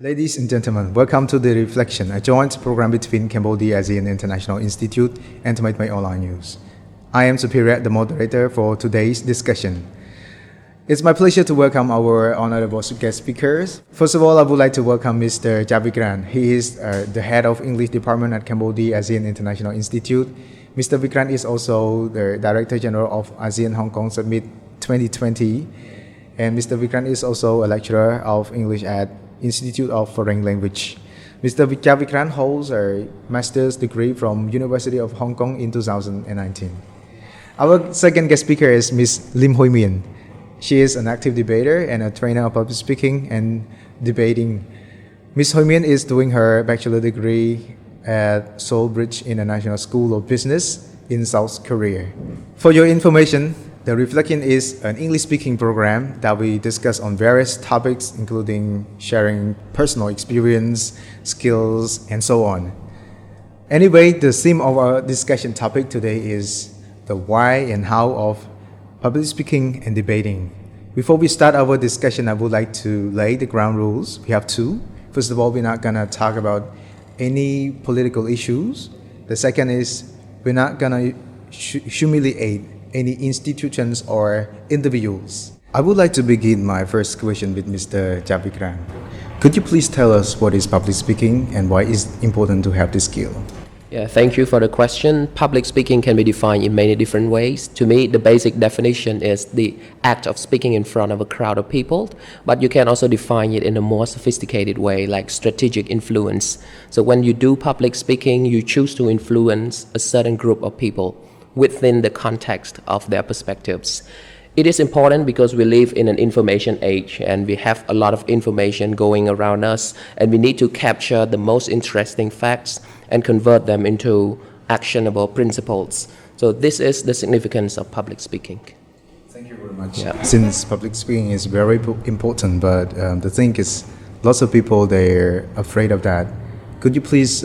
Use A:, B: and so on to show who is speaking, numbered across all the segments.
A: Ladies and gentlemen, welcome to The Reflection, a joint program between Cambodia-ASEAN International Institute and ThmeyThmey Online News. I am Sophearak, the moderator for today's discussion. It's my pleasure to welcome our honorable guest speakers. First of all, I would like to welcome Mr. Chap Vikrant. He is the head of English department at Cambodia-ASEAN International Institute. Mr. Vikrant is also the Director General of ASEAN Hong Kong Summit 2020. And Mr. Vikrant is also a lecturer of English at Institute of Foreign Language. Mr. Chap Vikrant holds a master's degree from University of Hong Kong in 2019. Our second guest speaker is Ms. Houymean. She is an active debater and a trainer of public speaking and debating. Ms. Houymean is doing her bachelor degree at Seoul Bridge International School of Business in South Korea. For your information, The Reflection is an English-speaking program that we discuss on various topics, including sharing personal experience, skills, and so on. Anyway, the theme of our discussion topic today is the why and how of public speaking and debating. Before we start our discussion, I would like to lay the ground rules. We have two. First of all, we're not going to talk about any political issues. The second is we're not going to humiliate any institutions or individuals. I would like to begin my first question with Mr. Chap Vikrant. Could you please tell us what is public speaking and why it's important to have this skill?
B: Yeah, thank you for the question. Public speaking can be defined in many different ways. To me, the basic definition is the act of speaking in front of a crowd of people, but you can also define it in a more sophisticated way, like strategic influence. So when you do public speaking, you choose to influence a certain group of people within the context of their perspectives. It is important because we live in an information age and we have a lot of information going around us, and we need to capture the most interesting facts and convert them into actionable principles. So this is the significance of public speaking.
A: Thank you very much. Yeah. Since public speaking is very important, but the thing is, lots of people, they're afraid of that. Could you please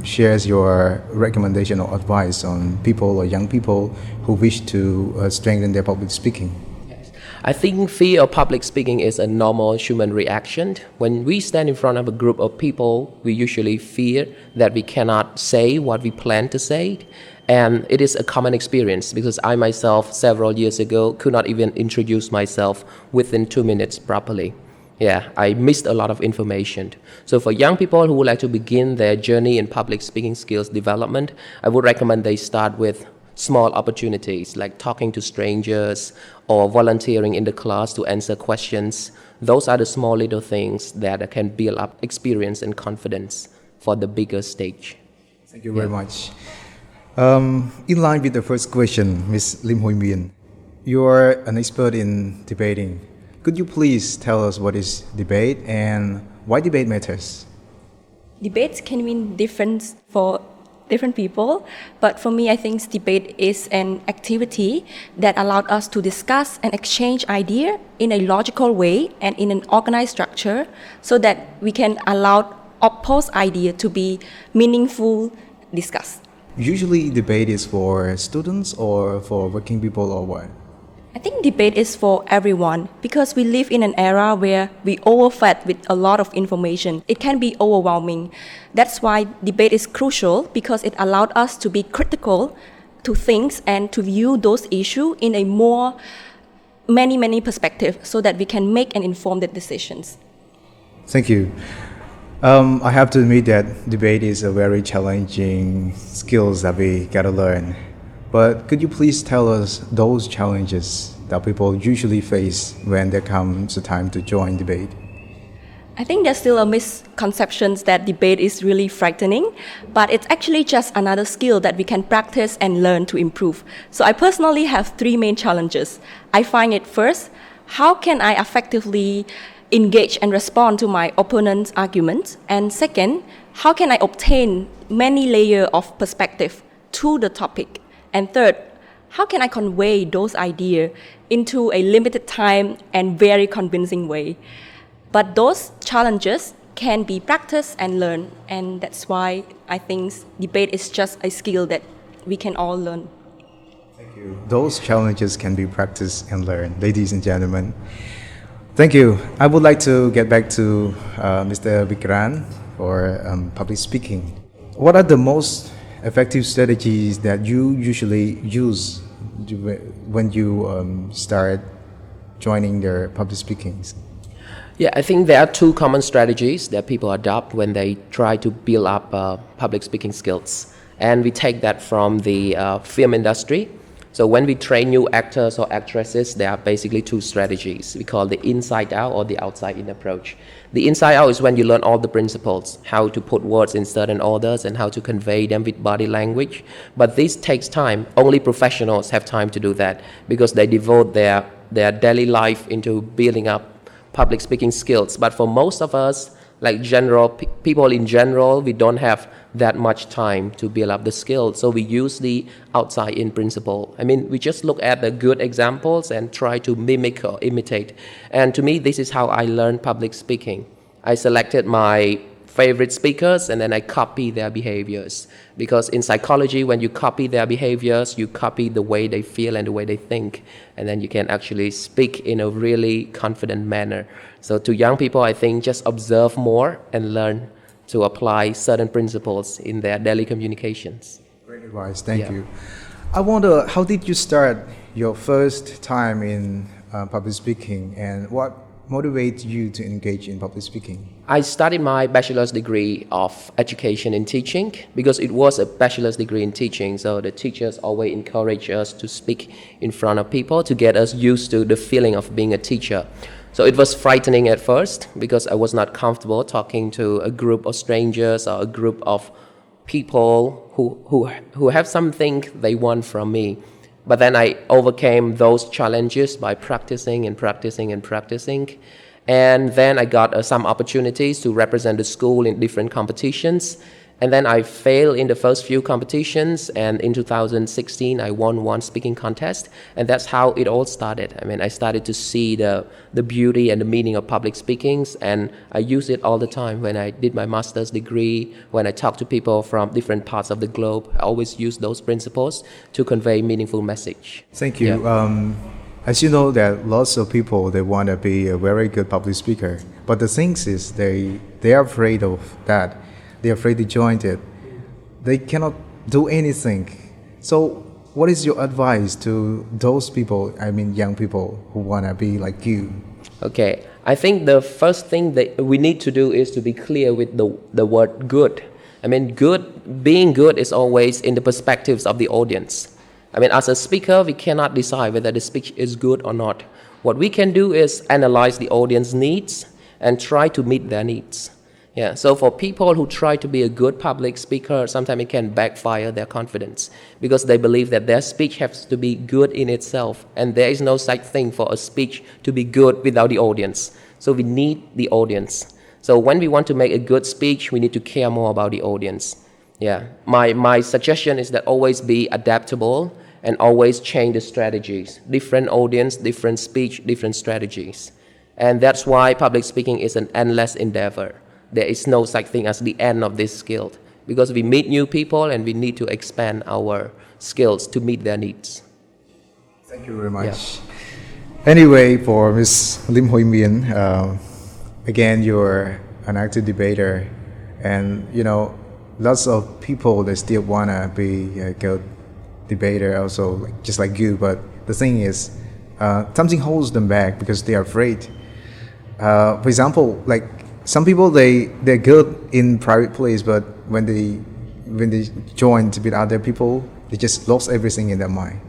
A: share your recommendation or advice on people or young people who wish to strengthen their public speaking?
B: Yes. I think fear of public speaking is a normal human reaction. When we stand in front of a group of people, we usually fear that we cannot say what we plan to say. And it is a common experience because I myself, several years ago, could not even introduce myself within 2 minutes properly. Yeah, I missed a lot of information. So for young people who would like to begin their journey in public speaking skills development, I would recommend they start with small opportunities like talking to strangers or volunteering in the class to answer questions. Those are the small little things that can build up experience and confidence for the bigger stage.
A: Thank you very much. In line with the first question, Ms. Houymean, you are an expert in debating. Could you please tell us what is debate and why debate matters?
C: Debates can mean different for different people, but for me, I think debate is an activity that allowed us to discuss and exchange ideas in a logical way and in an organized structure so that we can allow opposed ideas to be meaningful discussed.
A: Usually debate is for students or for working people or what?
C: I think debate is for everyone because we live in an era where we overfed with a lot of information. It can be overwhelming. That's why debate is crucial because it allowed us to be critical to things and to view those issues in a more many perspectives so that we can make and informed decisions.
A: Thank you. I have to admit that debate is a very challenging skills that we gotta learn. But could you please tell us those challenges that people usually face when there comes a time to join debate?
C: I think there's still a misconception that debate is really frightening, but it's actually just another skill that we can practice and learn to improve. So I personally have 3 main challenges. I find it first, how can I effectively engage and respond to my opponent's arguments? And second, how can I obtain many layers of perspective to the topic? And third, how can I convey those ideas into a limited time and very convincing way? But those challenges can be practiced and learned, and that's why I think debate is just a skill that we can all learn.
A: Thank you. Those challenges can be practiced and learned, ladies and gentlemen. Thank you. I would like to get back to Mr. Vikrant for public speaking. What are the most effective strategies that you usually use when you start joining the public speakings?
B: Yeah, I think there are two common strategies that people adopt when they try to build up public speaking skills. And we take that from the film industry. So when we train new actors or actresses, there are basically two strategies. We call the inside out or the outside in approach. The inside out is when you learn all the principles, how to put words in certain orders and how to convey them with body language. But this takes time. Only professionals have time to do that because they devote their daily life into building up public speaking skills. But for most of us, like people in general, we don't have that much time to build up the skills. So we use the outside in principle. I mean, we just look at the good examples and try to mimic or imitate. And to me, this is how I learned public speaking. I selected my favorite speakers and then I copy their behaviors. Because in psychology, when you copy their behaviors, you copy the way they feel and the way they think. And then you can actually speak in a really confident manner. So to young people, I think just observe more and learn to apply certain principles in their daily communications.
A: Great advice, thank you. I wonder, how did you start your first time in public speaking and what motivates you to engage in public speaking?
B: I studied my bachelor's degree of education in teaching because it was a bachelor's degree in teaching. So the teachers always encourage us to speak in front of people to get us used to the feeling of being a teacher. So it was frightening at first because I was not comfortable talking to a group of strangers or a group of people who have something they want from me. But then I overcame those challenges by practicing and practicing and practicing. And then I got some opportunities to represent the school in different competitions. And then I failed in the first few competitions. And in 2016, I won one speaking contest. And that's how it all started. I mean, I started to see the beauty and the meaning of public speakings. And I use it all the time when I did my master's degree, when I talk to people from different parts of the globe. I always use those principles to convey meaningful message.
A: Thank you. Yeah. As you know, that lots of people, they want to be a very good public speaker. But the thing is, they are afraid of that. They're afraid to join it. They cannot do anything. So what is your advice to those people, I mean young people who want to be like you?
B: Okay, I think the first thing that we need to do is to be clear with the word good. I mean, being good is always in the perspectives of the audience. I mean, as a speaker, we cannot decide whether the speech is good or not. What we can do is analyze the audience needs and try to meet their needs. Yeah, so for people who try to be a good public speaker, sometimes it can backfire their confidence because they believe that their speech has to be good in itself, and there is no such thing for a speech to be good without the audience. So we need the audience. So when we want to make a good speech, we need to care more about the audience. Yeah, my suggestion is that always be adaptable and always change the strategies. Different audience, different speech, different strategies. And that's why public speaking is an endless endeavor. There is no such thing as the end of this skill because we meet new people and we need to expand our skills to meet their needs.
A: Thank you very much. Yeah. Anyway, for Ms. Houymean, again, you're an active debater and, you know, lots of people, they still want to be a good debater also, just like you, but the thing is, something holds them back because they are afraid. For example, like, some people, they're good in private place, but when they join with other people, they just lost everything in their mind.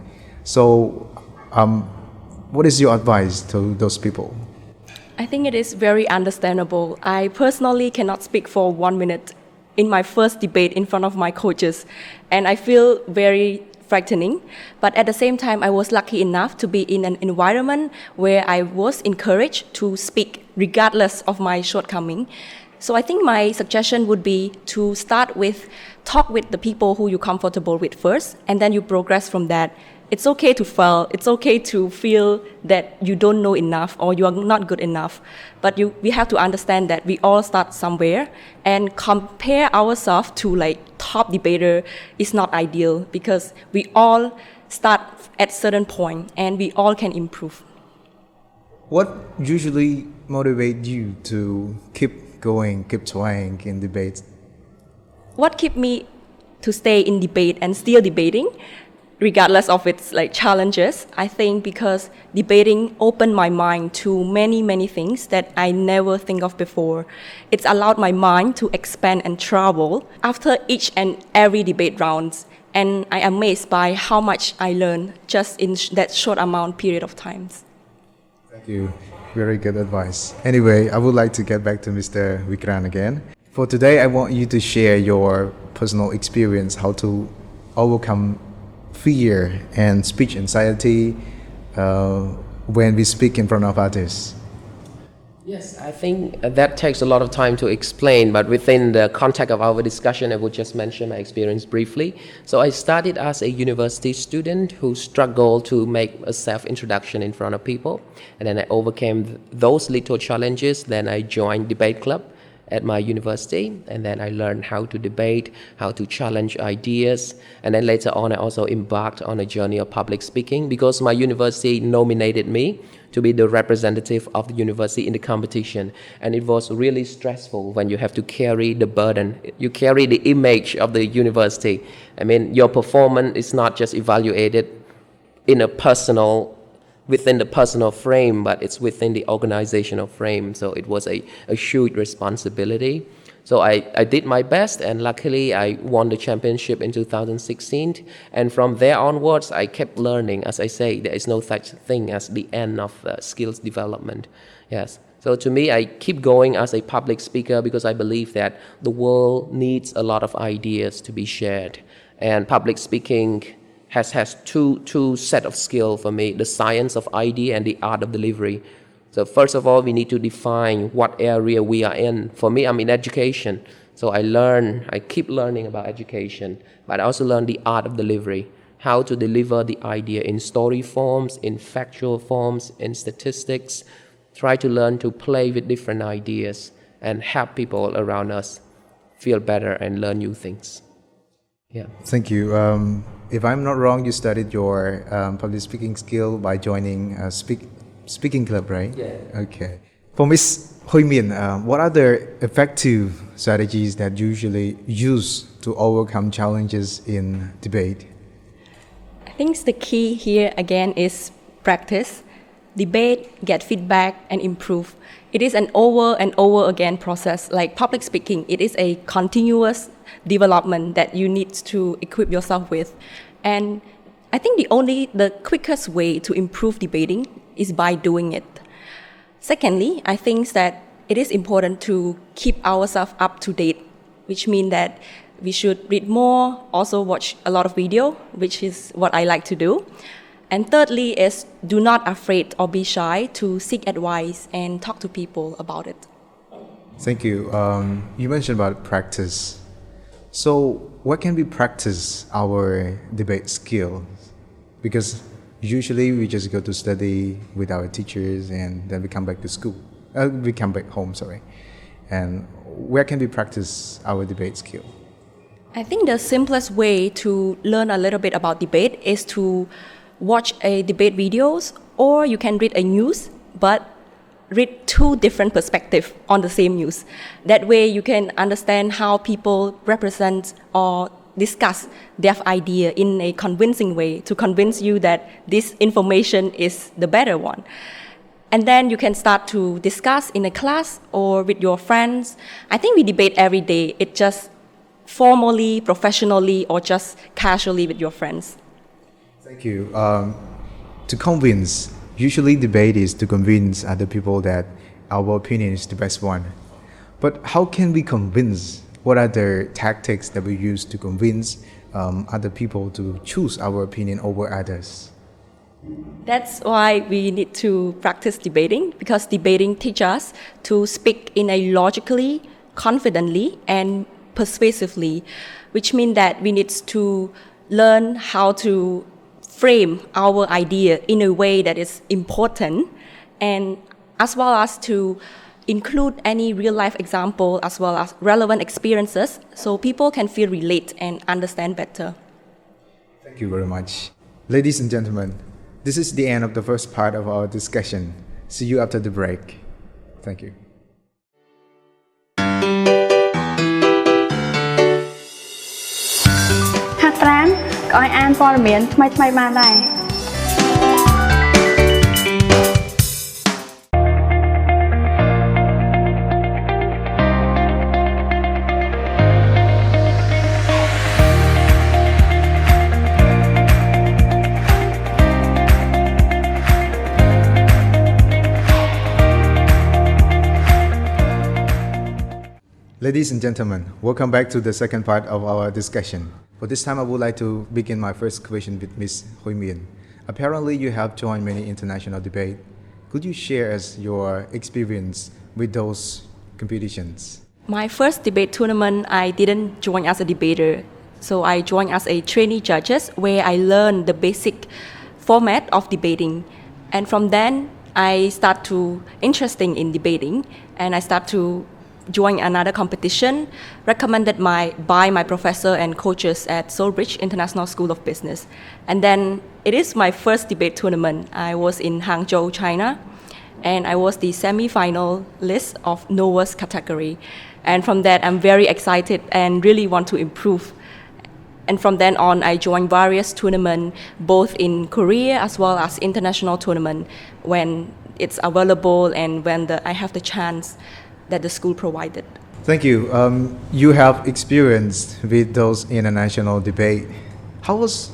A: So what is your advice to those people?
C: I think it is very understandable. I personally cannot speak for 1 minute in my first debate in front of my coaches, and I feel very frightening. But at the same time, I was lucky enough to be in an environment where I was encouraged to speak regardless of my shortcoming. So I think my suggestion would be to start with talk with the people who you're comfortable with first, and then you progress from that. It's okay to fail. It's okay to feel that you don't know enough or you are not good enough. But we have to understand that we all start somewhere, and compare ourselves to like top debater is not ideal because we all start at certain point and we all can improve.
A: What usually motivates you to keep going, keep trying in debates?
C: What kept me to stay in debate and still debating, regardless of its challenges, I think because debating opened my mind to many things that I never think of before. It's allowed my mind to expand and travel after each and every debate rounds, and I am amazed by how much I learned just in that short period of time.
A: Thank you. Very good advice. Anyway, I would like to get back to Mr. Vikrant again. For today, I want you to share your personal experience, how to overcome fear and speech anxiety when we speak in front of others.
B: Yes, I think that takes a lot of time to explain, but within the context of our discussion, I would just mention my experience briefly. So I started as a university student who struggled to make a self-introduction in front of people, and then I overcame those little challenges. Then I joined debate club at my university, and then I learned how to debate, how to challenge ideas, and then later on I also embarked on a journey of public speaking because my university nominated me to be the representative of the university in the competition, and it was really stressful when you have to carry the burden, you carry the image of the university. I mean, your performance is not just evaluated in a within the personal frame, but it's within the organizational frame. So it was a huge responsibility. So I did my best, and luckily I won the championship in 2016. And from there onwards, I kept learning. As I say, there is no such thing as the end of skills development. Yes. So to me, I keep going as a public speaker because I believe that the world needs a lot of ideas to be shared. And public speaking has two set of skill for me: the science of idea and the art of delivery. So first of all, we need to define what area we are in. For me, I'm in education, so I keep learning about education, but I also learn the art of delivery, how to deliver the idea in story forms, in factual forms, in statistics. Try to learn to play with different ideas and help people around us feel better and learn new things. Yeah.
A: Thank you. If I'm not wrong, you studied your public speaking skill by joining a speaking club, right?
B: Yeah.
A: Okay. For Ms. Houymean, what are the effective strategies that usually use to overcome challenges in debate?
C: I think the key here again is practice. Debate, get feedback, and improve. It is an over and over again process. Like public speaking, it is a continuous development that you need to equip yourself with. And I think the quickest way to improve debating is by doing it. Secondly, I think that it is important to keep ourselves up to date, which means that we should read more, also watch a lot of video, which is what I like to do. And thirdly is do not afraid or be shy to seek advice and talk to people about it.
A: Thank you. You mentioned about practice. So what can we practice our debate skills? Because usually we just go to study with our teachers and then we come back to school. We come back home, sorry. And where can we practice our debate skill?
C: I think the simplest way to learn a little bit about debate is to watch a debate videos, or you can read a news, but read two different perspectives on the same news. That way you can understand how people represent or discuss their idea in a convincing way to convince you that this information is the better one. And then you can start to discuss in a class or with your friends. I think we debate every day. It just formally, professionally, or just casually with your friends.
A: Thank you. To convince, usually debate is to convince other people that our opinion is the best one. But how can we convince? What are the tactics that we use to convince other people to choose our opinion over others?
C: That's why we need to practice debating, because debating teaches us to speak in a logically, confidently, and persuasively, which means that we need to learn how to frame our idea in a way that is important, and as well as to include any real-life example as well as relevant experiences so people can feel relate and understand better.
A: Thank you very much. Ladies and gentlemen, this is the end of the first part of our discussion. See you after the break. Thank you. Ladies and gentlemen, welcome back to the second part of our discussion. For this time, I would like to begin my first question with Ms. Houymean. Apparently, you have joined many international debates. Could you share us your experience with those competitions?
C: My first debate tournament, I didn't join as a debater. So I joined as a trainee judges where I learned the basic format of debating. And from then, I start to interesting in debating and I start to join another competition recommended by my professor and coaches at Seoulbridge International School of Business. And then it is my first debate tournament. I was in Hangzhou, China, and I was the semi-finalist of novice category. And from that, I'm very excited and really want to improve. And from then on, I joined various tournaments, both in Korea as well as international tournament when it's available and when I have the chance that the school provided.
A: Thank you. You have experience with those international debate. How was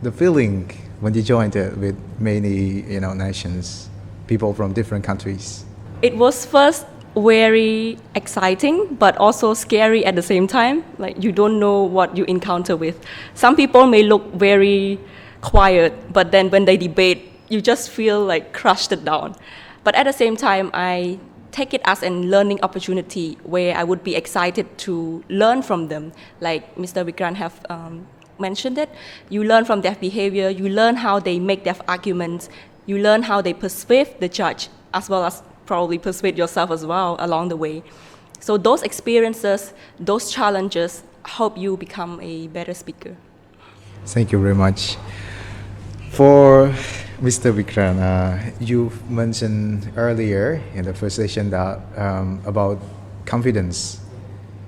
A: the feeling when you joined it with many nations, people from different countries?
C: It was first very exciting, but also scary at the same time. Like you don't know what you encounter with. Some people may look very quiet, but then when they debate, you just feel like crushed down. But at the same time, I take it as a learning opportunity where I would be excited to learn from them. Like Mr. Vikrant have mentioned it, you learn from their behavior, you learn how they make their arguments, you learn how they persuade the judge, as well as probably persuade yourself as well along the way. So those experiences, those challenges help you become a better speaker.
A: Thank you very much. For Mr. Vikrant, you mentioned earlier in the first session that about confidence.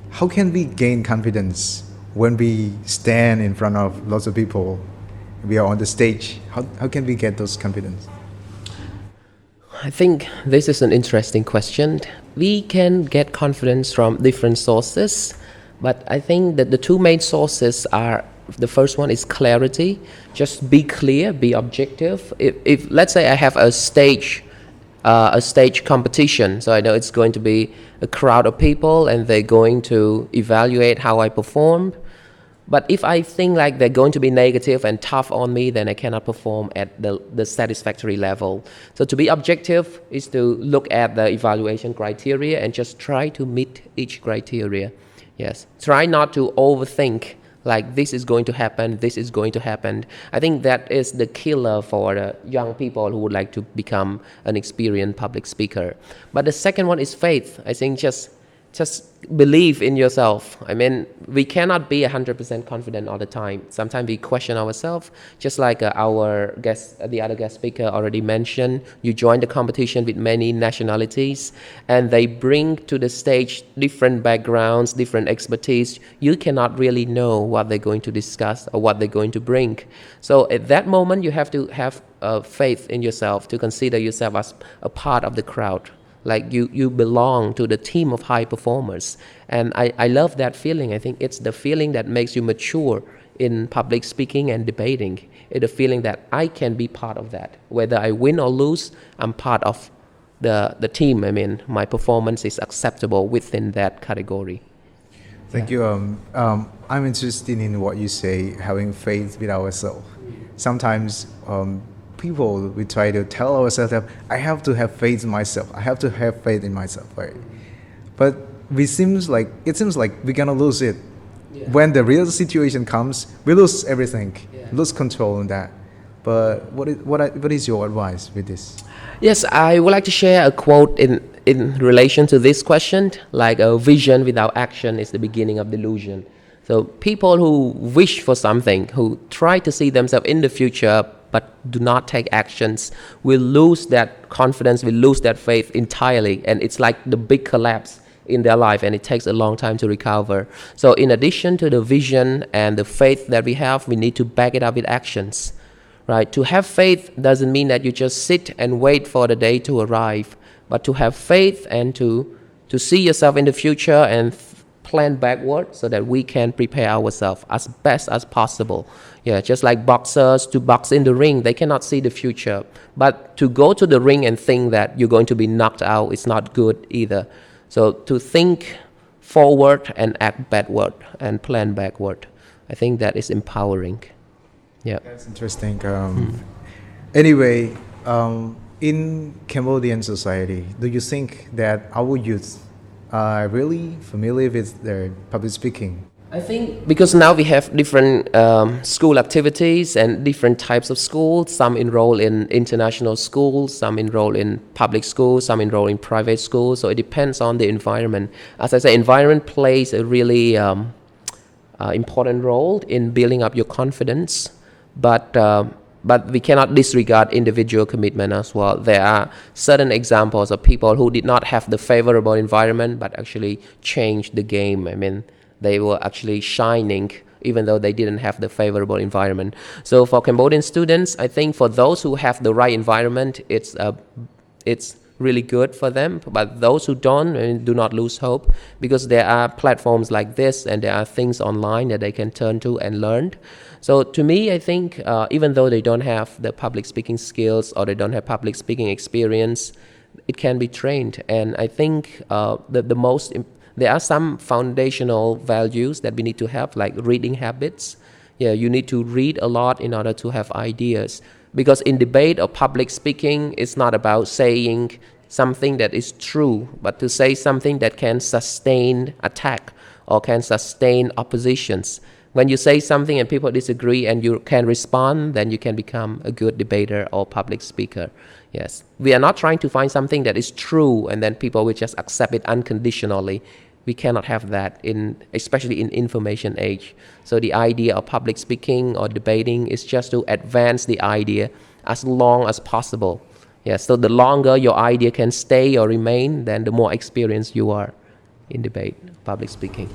A: How can we gain confidence when we stand in front of lots of people? We are on the stage. How can we get those confidence?
B: I think this is an interesting question. We can get confidence from different sources, but I think that the two main sources are, the first one is clarity. Just be clear, be objective. If let's say I have a stage competition, so I know it's going to be a crowd of people and they're going to evaluate how I perform. But if I think like they're going to be negative and tough on me, then I cannot perform at the satisfactory level. So to be objective is to look at the evaluation criteria and just try to meet each criteria. Yes, try not to overthink like this is going to happen, this is going to happen. I think that is the killer for the young people who would like to become an experienced public speaker. But the second one is faith. I think just believe in yourself. I mean, we cannot be 100% confident all the time. Sometimes we question ourselves, just like the other guest speaker already mentioned. You join the competition with many nationalities, and they bring to the stage different backgrounds, different expertise. You cannot really know what they're going to discuss or what they're going to bring. So at that moment, you have to have faith in yourself, to consider yourself as a part of the crowd. Like you belong to the team of high performers. And I love that feeling. I think it's the feeling that makes you mature in public speaking and debating. It's a feeling that I can be part of that. Whether I win or lose, I'm part of the team. I mean, my performance is acceptable within that category.
A: Thank you. I'm interested in what you say, having faith with ourselves. Sometimes people, we try to tell ourselves that I have to have faith in myself. I have to have faith in myself, right? But it seems like we're gonna lose it. Yeah. When the real situation comes, we lose everything, lose control on that. But what is your advice with this?
B: Yes, I would like to share a quote in relation to this question. Like a vision without action is the beginning of delusion. So people who wish for something, who try to see themselves in the future, but do not take actions, we lose that confidence, we lose that faith entirely, and it's like the big collapse in their life, and it takes a long time to recover. So in addition to the vision and the faith that we have, we need to back it up with actions, right? To have faith doesn't mean that you just sit and wait for the day to arrive, but to have faith and to see yourself in the future and plan backward so that we can prepare ourselves as best as possible. Yeah, just like boxers, to box in the ring, they cannot see the future. But to go to the ring and think that you're going to be knocked out is not good either. So to think forward and act backward and plan backward, I think that is empowering. Yeah.
A: That's interesting. Anyway, in Cambodian society, do you think that our youth are really familiar with their public speaking?
B: I think because now we have different school activities and different types of schools. Some enroll in international schools, some enroll in public schools, some enroll in private schools. So it depends on the environment. As I say, environment plays a really important role in building up your confidence. But we cannot disregard individual commitment as well. There are certain examples of people who did not have the favorable environment but actually changed the game. I mean, they were actually shining even though they didn't have the favorable environment. So for Cambodian students, I think for those who have the right environment, it's really good for them. But those who don't, do not lose hope, because there are platforms like this and there are things online that they can turn to and learn. So to me, I think even though they don't have the public speaking skills or they don't have public speaking experience, it can be trained. And I think there are some foundational values that we need to have, like reading habits. Yeah, you need to read a lot in order to have ideas. Because in debate or public speaking, it's not about saying something that is true, but to say something that can sustain attack or can sustain oppositions. When you say something and people disagree and you can respond, then you can become a good debater or public speaker. Yes. We are not trying to find something that is true and then people will just accept it unconditionally. We cannot have that, especially in information age. So the idea of public speaking or debating is just to advance the idea as long as possible. Yeah, so the longer your idea can stay or remain, then the more experienced you are in debate, public speaking.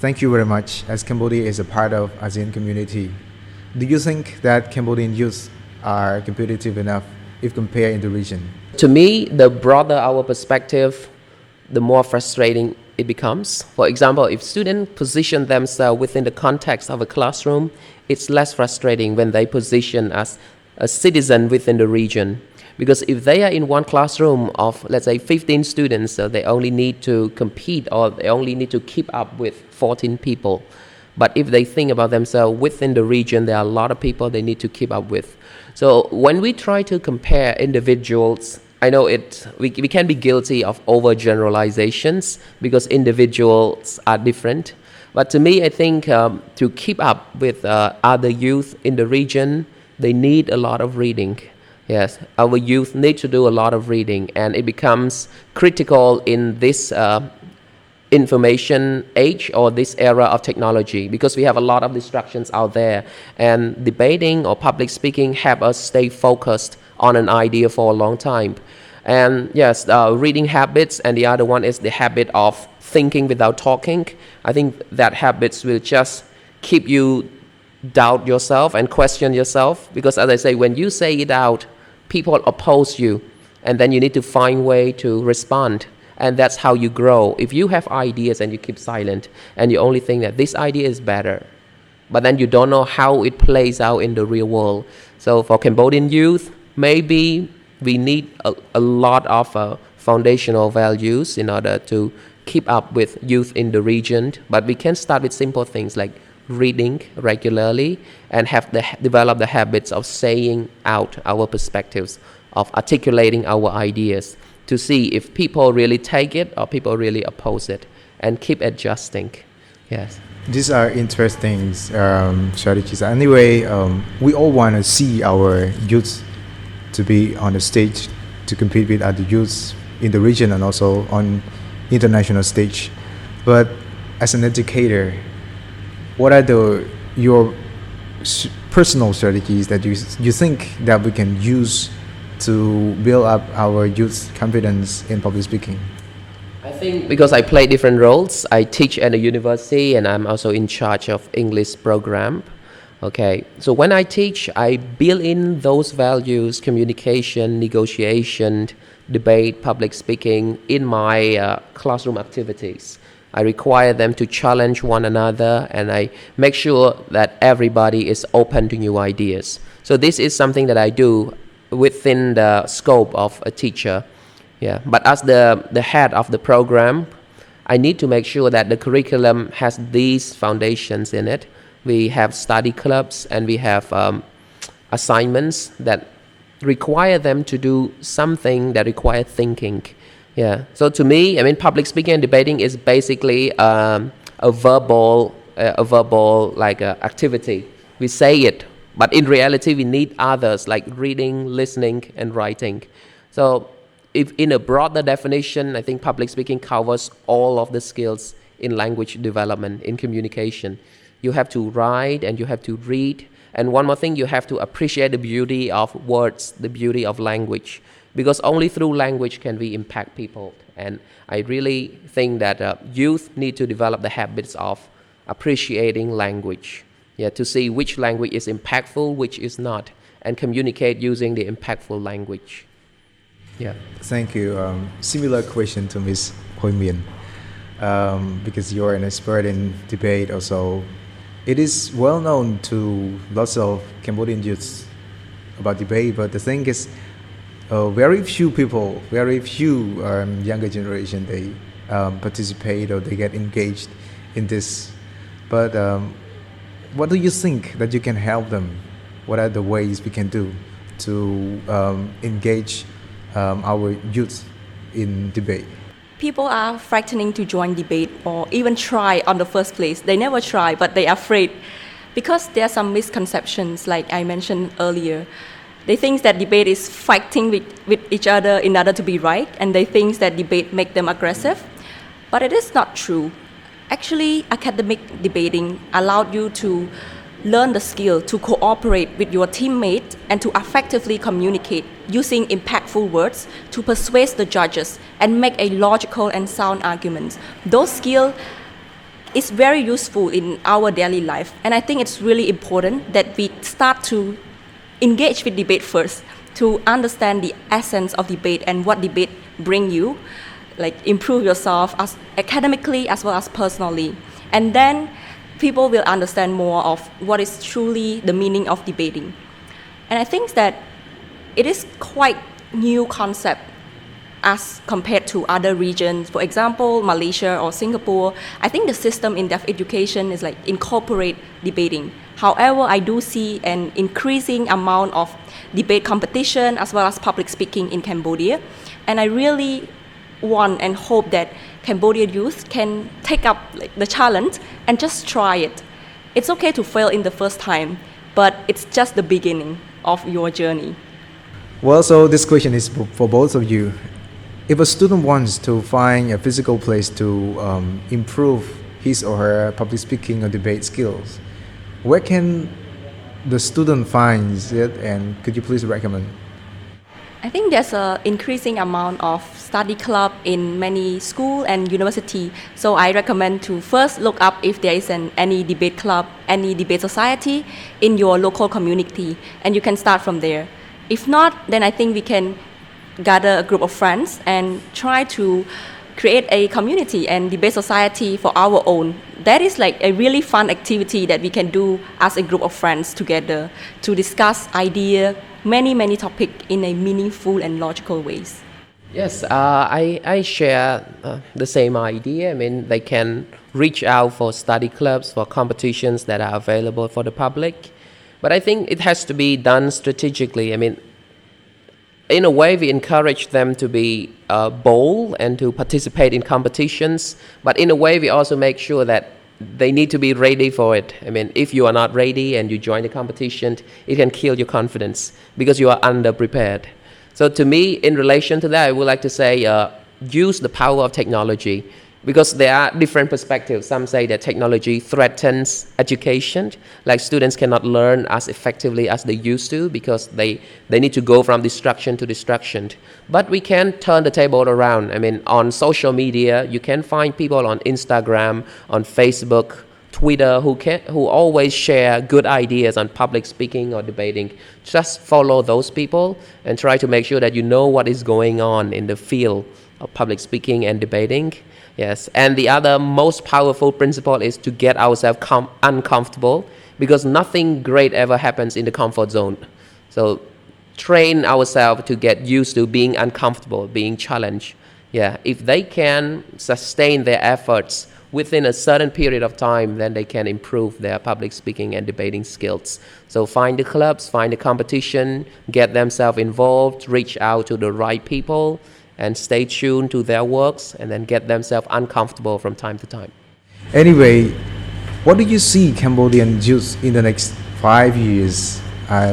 A: Thank you very much. As Cambodia is a part of ASEAN community, do you think that Cambodian youth are competitive enough if compared in the region?
B: To me, the broader our perspective, the more frustrating it becomes. For example, if students position themselves within the context of a classroom, it's less frustrating when they position as a citizen within the region. Because if they are in one classroom of, let's say, 15 students, so they only need to compete or they only need to keep up with 14 people. But if they think about themselves within the region, there are a lot of people they need to keep up with. So when we try to compare individuals, I know we can be guilty of overgeneralizations because individuals are different. But to me, I think to keep up with other youth in the region, they need a lot of reading. Yes, our youth need to do a lot of reading, and it becomes critical in this information age or this era of technology, because we have a lot of distractions out there, and debating or public speaking help us stay focused on an idea for a long time. And yes, reading habits, and the other one is the habit of thinking without talking. I think that habits will just keep you doubt yourself and question yourself, because as I say, when you say it out, people oppose you, and then you need to find a way to respond. And that's how you grow. If you have ideas and you keep silent and you only think that this idea is better, but then you don't know how it plays out in the real world. So for Cambodian youth, maybe we need a lot of foundational values in order to keep up with youth in the region. But we can start with simple things like reading regularly and develop the habits of saying out our perspectives, of articulating our ideas, to see if people really take it or people really oppose it, and keep adjusting. Yes.
A: These are interesting strategies. Anyway, we all want to see our youth to be on the stage to compete with other youths in the region and also on international stage. But as an educator, what are your personal strategies that you think that we can use to build up our youth's confidence in public speaking?
B: I think because I play different roles, I teach at a university and I'm also in charge of English program. Okay, so when I teach, I build in those values, communication, negotiation, debate, public speaking in my classroom activities. I require them to challenge one another and I make sure that everybody is open to new ideas. So this is something that I do within the scope of a teacher. Yeah, but as the head of the program, I need to make sure that the curriculum has these foundations in it. We have study clubs and we have assignments that require them to do something that require thinking. Yeah. So to me, I mean, public speaking and debating is basically a verbal activity. We say it, but in reality, we need others like reading, listening, and writing. So if in a broader definition, I think public speaking covers all of the skills in language development, in communication. You have to write and you have to read. And one more thing, you have to appreciate the beauty of words, the beauty of language. Because only through language can we impact people. And I really think that youth need to develop the habits of appreciating language. Yeah, to see which language is impactful, which is not. And communicate using the impactful language. Yeah.
A: Thank you. Similar question to Ms. Houymean. Because you're an expert in debate also. It is well known to lots of Cambodian youths about debate, but the thing is, very few people, very few younger generation, they participate or they get engaged in this. But what do you think that you can help them? What are the ways we can do to engage our youth in debate?
C: People are frightening to join debate or even try on the first place. They never try, but they are afraid because there are some misconceptions, like I mentioned earlier. They think that debate is fighting with each other in order to be right, and they think that debate make them aggressive. But it is not true. Actually, academic debating allowed you to learn the skill to cooperate with your teammate and to effectively communicate using impactful words to persuade the judges and make a logical and sound argument. Those skills is very useful in our daily life, and I think it's really important that we start to engage with debate first to understand the essence of debate and what debate bring you, like improve yourself as academically as well as personally. And then people will understand more of what is truly the meaning of debating. And I think that it is quite new concept as compared to other regions. For example, Malaysia or Singapore, I think the system in deaf education is like incorporate debating. However, I do see an increasing amount of debate competition as well as public speaking in Cambodia. And I really want and hope that Cambodian youth can take up the challenge and just try it. It's okay to fail in the first time, but it's just the beginning of your journey.
A: Well, so this question is for both of you. If a student wants to find a physical place to improve his or her public speaking or debate skills, where can the student find it, and could you please recommend?
C: I think there's an increasing amount of study club in many school and university. So I recommend to first look up if there is any debate club, any debate society in your local community, and you can start from there. If not, then I think we can gather a group of friends and try to create a community and debate society for our own. That is like a really fun activity that we can do as a group of friends together to discuss ideas, many topics in a meaningful and logical ways.
B: Yes, I share the same idea. I mean, they can reach out for study clubs, for competitions that are available for the public. But I think it has to be done strategically. I mean, in a way, we encourage them to be bold and to participate in competitions. But in a way, we also make sure that they need to be ready for it. I mean, if you are not ready and you join the competition, it can kill your confidence because you are underprepared. So to me, in relation to that, I would like to say, use the power of technology. because there are different perspectives. Some say that technology threatens education, like students cannot learn as effectively as they used to because they need to go from distraction to distraction. But we can turn the table around. I mean, on social media, you can find people on Instagram, on Facebook, Twitter, who always share good ideas on public speaking or debating. Just follow those people and try to make sure that you know what is going on in the field of public speaking and debating. Yes, and the other most powerful principle is to get ourselves uncomfortable, because nothing great ever happens in the comfort zone. So train ourselves to get used to being uncomfortable, being challenged. Yeah, if they can sustain their efforts within a certain period of time, then they can improve their public speaking and debating skills. So find the clubs, find the competition, get themselves involved, reach out to the right people, and stay tuned to their works, and then get themselves uncomfortable from time to time.
A: Anyway, what do you see Cambodian youth in the next 5 years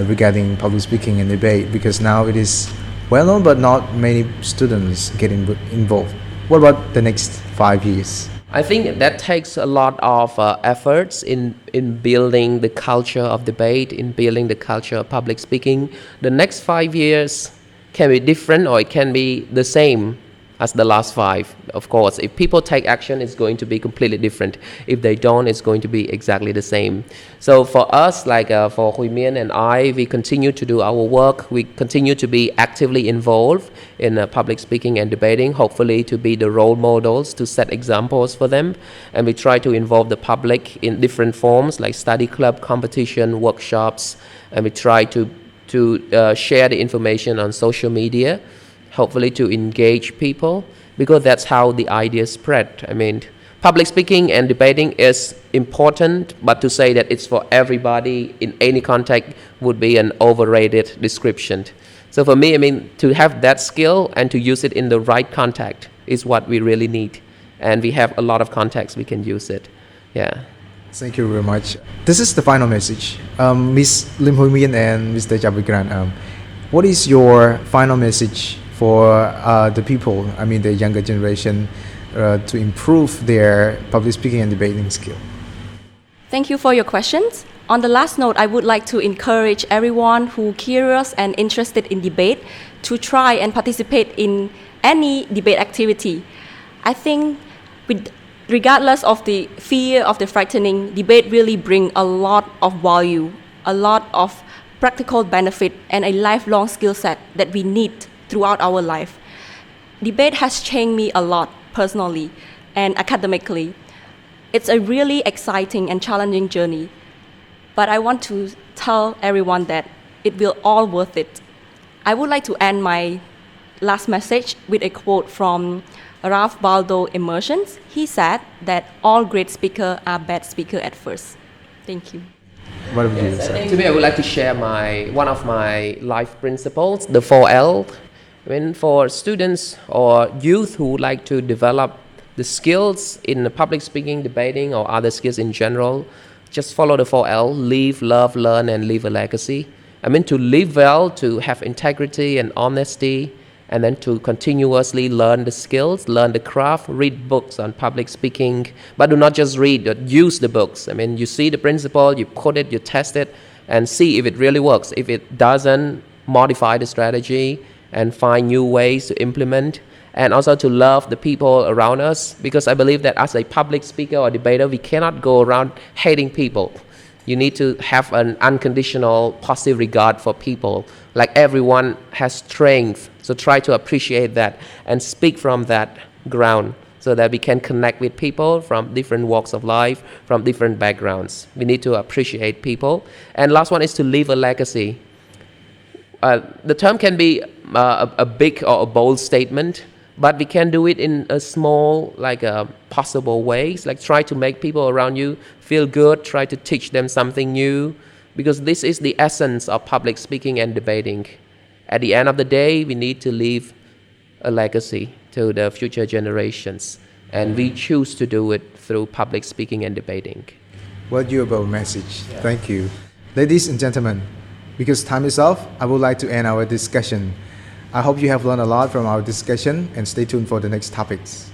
A: regarding public speaking and debate? Because now it is well known, but not many students getting involved. What about the next 5 years?
B: I think that takes a lot of efforts in building the culture of debate, in building the culture of public speaking. The next 5 years can be different, or it can be the same as the last 5. Of course, if people take action, it's going to be completely different. If they don't, it's going to be exactly the same. So for us, like for Houymean and I, we continue to do our work. We continue to be actively involved in public speaking and debating, hopefully to be the role models, to set examples for them. And we try to involve the public in different forms, like study club, competition, workshops, and we try to share the information on social media, hopefully to engage people, because that's how the ideas spread. I mean, public speaking and debating is important, but to say that it's for everybody in any context would be an overrated description. So for me, I mean, to have that skill and to use it in the right context is what we really need. And we have a lot of contexts we can use it. Yeah.
A: Thank you very much. This is the final message. Ms. Lim Houymean and Mr. Chap Vikrant, what is your final message for the people, I mean the younger generation, to improve their public speaking and debating skill?
C: Thank you for your questions. On the last note, I would like to encourage everyone who curious and interested in debate to try and participate in any debate activity. I think regardless of the fear of the frightening, debate really bring a lot of value, a lot of practical benefit, and a lifelong skill set that we need throughout our life. Debate has changed me a lot personally and academically. It's a really exciting and challenging journey, but I want to tell everyone that it will all worth it. I would like to end my last message with a quote from Ralph Waldo Emerson. He said that all great speakers are bad speakers at first. Thank you.
A: What about you, sir?
B: To me, I would like to share one of my life principles, the 4L. I mean, for students or youth who would like to develop the skills in public speaking, debating, or other skills in general, just follow the 4L: live, love, learn, and leave a legacy. I mean, to live well, to have integrity and honesty, and then to continuously learn the skills, learn the craft, read books on public speaking, but do not just read, but use the books. I mean, you see the principle, you code it, you test it, and see if it really works. If it doesn't, modify the strategy and find new ways to implement, and also to love the people around us, because I believe that as a public speaker or debater, we cannot go around hating people. You need to have an unconditional positive regard for people. Like, everyone has strength, so try to appreciate that and speak from that ground so that we can connect with people from different walks of life, from different backgrounds. We need to appreciate people. And last one is to leave a legacy. The term can be a big or a bold statement, but we can do it in a small, possible ways. Like, try to make people around you feel good, try to teach them something new, because this is the essence of public speaking and debating. At the end of the day, we need to leave a legacy to the future generations, and we choose to do it through public speaking and debating.
A: Valuable message. Yeah. Thank you. Ladies and gentlemen, because time is off, I would like to end our discussion. I hope you have learned a lot from our discussion, and stay tuned for the next topics.